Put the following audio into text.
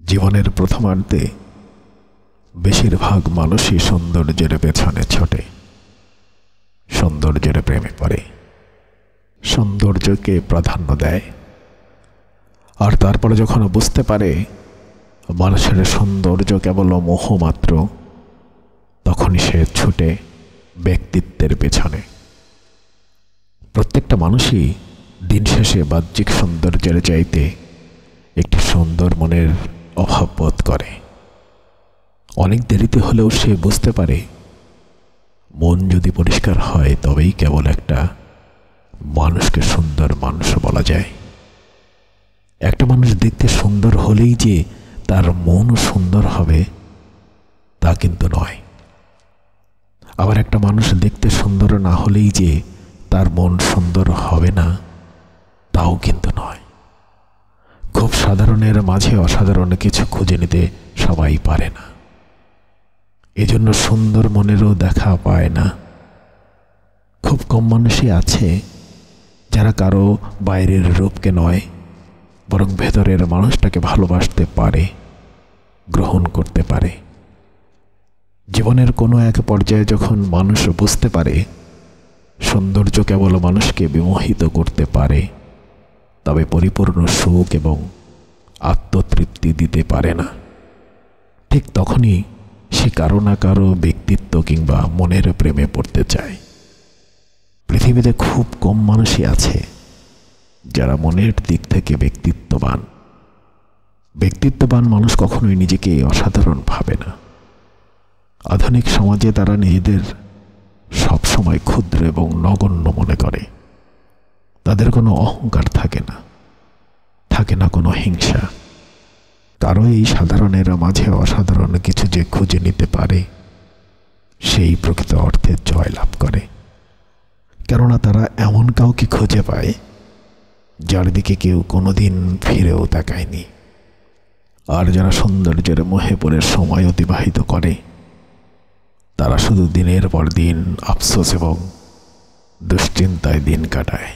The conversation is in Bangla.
জীবনের প্রথমার্ধে বেশিরভাগ মানুষই সৌন্দর্যের পেছনে ছোটে, সৌন্দর্যের প্রেমে পড়ে, সৌন্দর্যকে প্রাধান্য দেয়। আর তারপরে যখন বুঝতে পারে মানুষের সৌন্দর্য কেবল মোহ মাত্র, তখনই সে ছুটে ব্যক্তিত্বের পেছনে। প্রত্যেকটা মানুষই দিন শেষে বাহ্যিক সৌন্দর্যের চাইতে একটি সুন্দর মনের অভাব বোধ করে। অনেক দেরিতে হলেও সে বুঝতে পারে মন যদি পরিষ্কার হয় তবেই কেবল একটা মানুষকে সুন্দর মানুষ বলা যায়। একটা মানুষ দেখতে সুন্দর হলেই যে তার মনও সুন্দর হবে তা কিন্তু নয়। আবার একটা মানুষ দেখতে সুন্দর না হলেই যে তার মন সুন্দর হবে না তাও কিন্তু নয়। খুব সাধারণের মাঝে অসাধারণ কিছু খুঁজে নিতে সবাই পারে না, এজন্য সুন্দর মনেরও দেখা পায় না। খুব কম মানুষই আছে যারা কারো বাইরের রূপকে নয় বরং ভেতরের মানুষটাকে ভালোবাসতে পারে, গ্রহণ করতে পারে। জীবনের কোনো এক পর্যায়ে যখন মানুষ বুঝতে পারে সৌন্দর্য কেবল মানুষকে বিমোহিত করতে পারে, তবে পরিপূর্ণ সুখ এবং আত্মতৃপ্তি দিতে পারে না, ঠিক তখনই সে কারো না কারো ব্যক্তিত্ব কিংবা মনের প্রেমে পড়তে চায়। পৃথিবীতে খুব কম মানুষই আছে যারা মনের দিক থেকে ব্যক্তিত্ববান। ব্যক্তিত্ববান মানুষ কখনোই নিজেকে অসাধারণ ভাবে না। আধুনিক সমাজে তারা নিজেদের সবসময় ক্ষুদ্র এবং নগণ্য মনে করে। তাদের কোনো অহংকার থাকে না, থাকে না কোনো হিংসা। কারো এই সাধারণের মাঝে অসাধারণ কিছু যে খুঁজে নিতে পারে সেই প্রকৃত অর্থে জয়লাভ করে। কেননা তারা এমন কাউকে খুঁজে পায় যার দিকে কেউ কোনোদিন ফিরেও তাকায়নি। আর যারা সৌন্দর্যের মোহে পড়ে সময় অতিবাহিত করে তারা শুধু দিনের পর দিন আফসোস এবং দুশ্চিন্তায় দিন কাটায়।